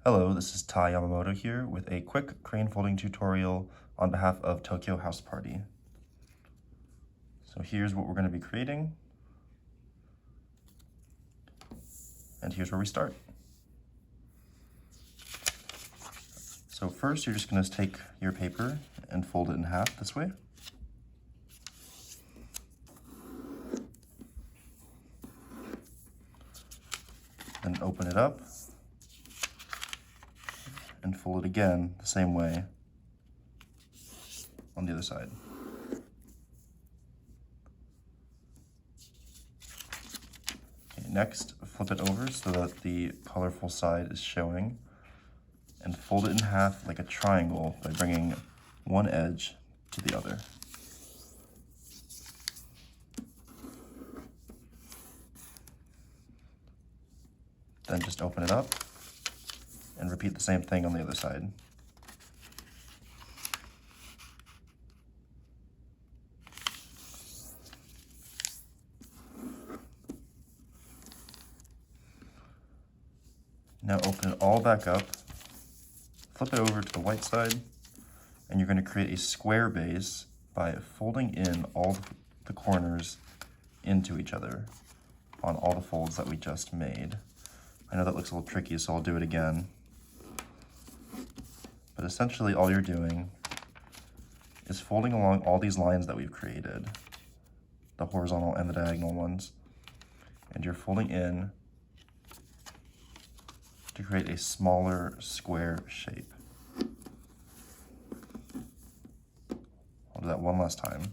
Hello, this is Ty Yamamoto here with a quick crane folding tutorial on behalf of Tokyo House Party. So here's what we're going to be creating, and here's where we start. So first you're just going to take your paper and fold it in half this way. Then open it up and fold it again the same way on the other side. Okay, next, flip it over so that the colorful side is showing, and fold it in half like a triangle by bringing one edge to the other. Then just open it up and repeat the same thing on the other side. Now open it all back up, flip it over to the white side, and you're going to create a square base by folding in all the corners into each other on all the folds that we just made. I know that looks a little tricky, so I'll do it again. But essentially all you're doing is folding along all these lines that we've created, the horizontal and the diagonal ones, and you're folding in to create a smaller square shape. I'll do that one last time.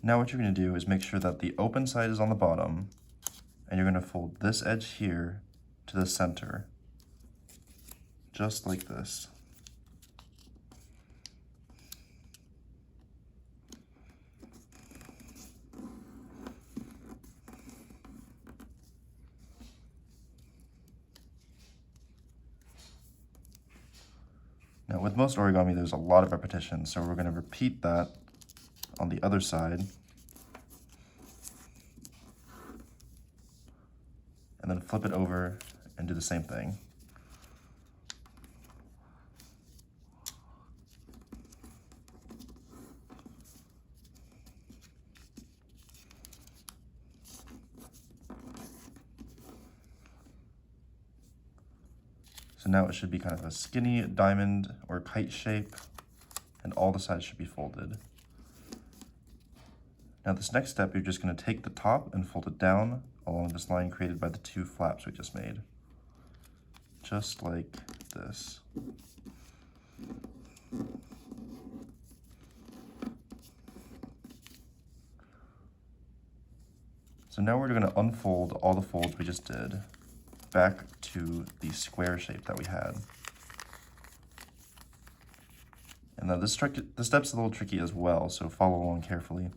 Now what you're going to do is make sure that the open side is on the bottom, and you're going to fold this edge here to the center, just like this. Now with most origami, there's a lot of repetition, so we're going to repeat that on the other side, and then flip it over and do the same thing. So now it should be kind of a skinny diamond or kite shape, and all the sides should be folded. Now this next step, you're just going to take the top and fold it down along this line created by the two flaps we just made. Just like this. So now we're going to unfold all the folds we just did back to the square shape that we had. And now this step's a little tricky as well, so follow along carefully.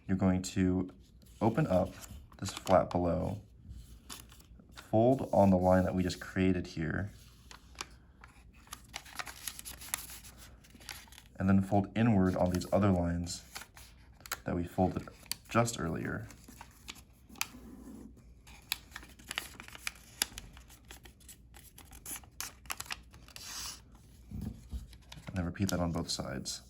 You're going to open up this flap below, fold on the line that we just created here, and then fold inward on these other lines that we folded just earlier. And then repeat that on both sides.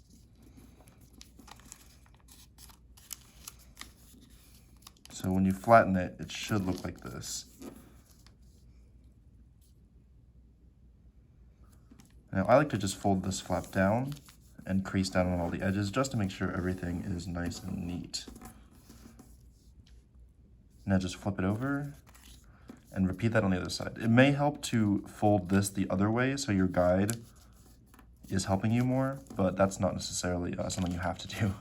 So when you flatten it, it should look like this. Now I like to just fold this flap down and crease down on all the edges just to make sure everything is nice and neat. Now just flip it over and repeat that on the other side. It may help to fold this the other way so your guide is helping you more, but that's not necessarily something you have to do.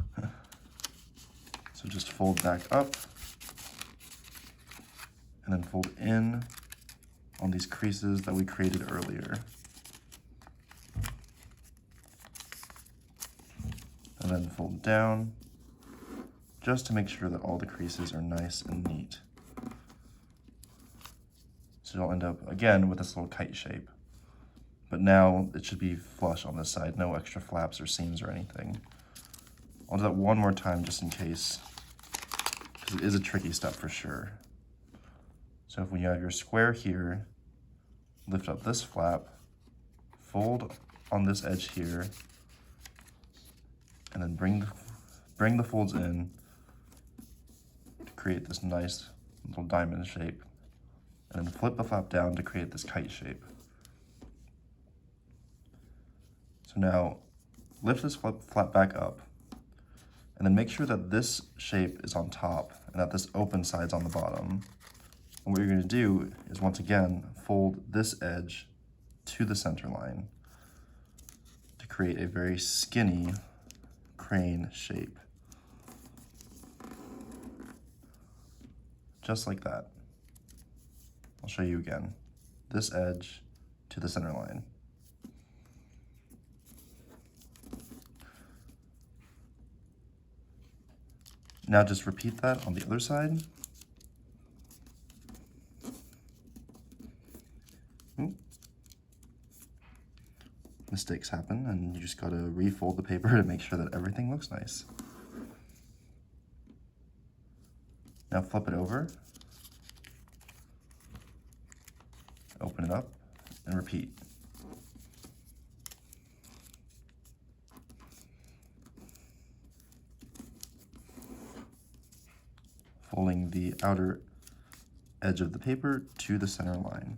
So just fold back up, and then fold in on these creases that we created earlier. And then fold down, just to make sure that all the creases are nice and neat. So you'll end up, again, with this little kite shape. but now it should be flush on this side, no extra flaps or seams or anything. I'll do that one more time just in case, because it is a tricky step for sure. So if when you have your square here, lift up this flap, fold on this edge here, and then bring the folds in to create this nice little diamond shape, and then flip the flap down to create this kite shape. So now lift this flap back up, and then make sure that this shape is on top and that this open side's on the bottom. And what you're going to do is, once again, fold this edge to the center line to create a very skinny crane shape. Just like that. I'll show you again. This edge to the center line. Now just repeat that on the other side. Mistakes happen, and you just gotta refold the paper to make sure that everything looks nice. Now flip it over, open it up, and repeat. Folding the outer edge of the paper to the center line.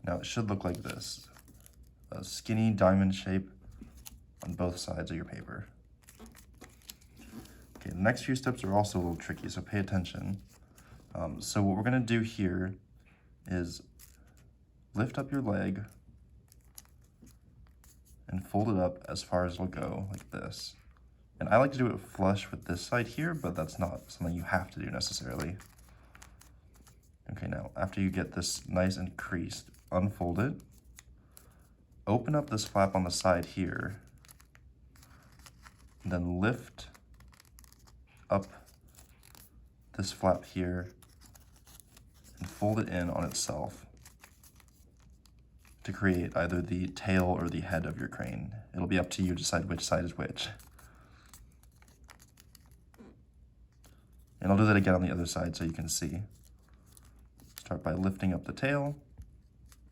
Now it should look like this, a skinny diamond shape on both sides of your paper. Okay, the next few steps are also a little tricky, so pay attention. So what we're gonna do here is lift up your leg and fold it up as far as it'll go, like this. And I like to do it flush with this side here, but that's not something you have to do necessarily. Okay, now after you get this nice and creased, unfold it, open up this flap on the side here, and then lift up this flap here and fold it in on itself to create either the tail or the head of your crane. It'll be up to you to decide which side is which. And I'll do that again on the other side so you can see. Start by lifting up the tail,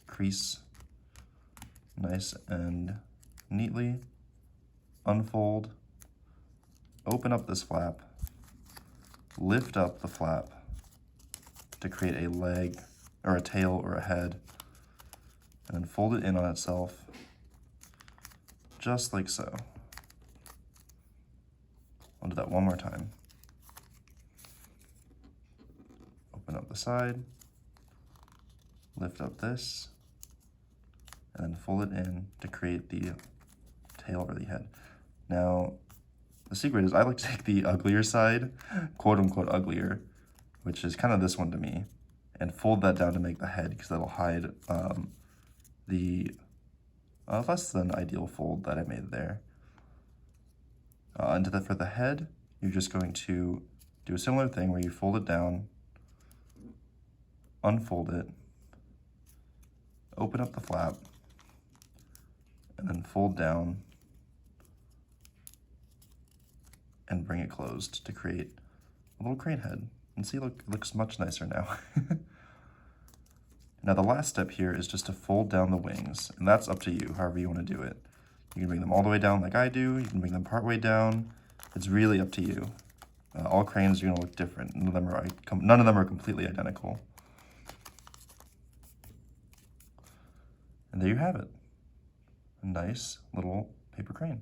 crease nice and neatly, unfold, open up this flap, lift up the flap to create a leg or a tail or a head, and then fold it in on itself, just like so. I'll do that one more time. Open up the side, lift up this, and then fold it in to create the tail or the head. Now, the secret is I like to take the uglier side, quote unquote uglier, which is kind of this one to me, and fold that down to make the head, because that'll hide the less than ideal fold that I made there. And for the head, you're just going to do a similar thing where you fold it down, unfold it, open up the flap, and then fold down and bring it closed to create a little crane head. And see, look, it looks much nicer now. Now the last step here is just to fold down the wings, and that's up to you, however you want to do it. You can bring them all the way down like I do, you can bring them part way down. It's really up to you. All cranes are going to look different. None of them are completely identical. And there you have it. A nice little paper crane.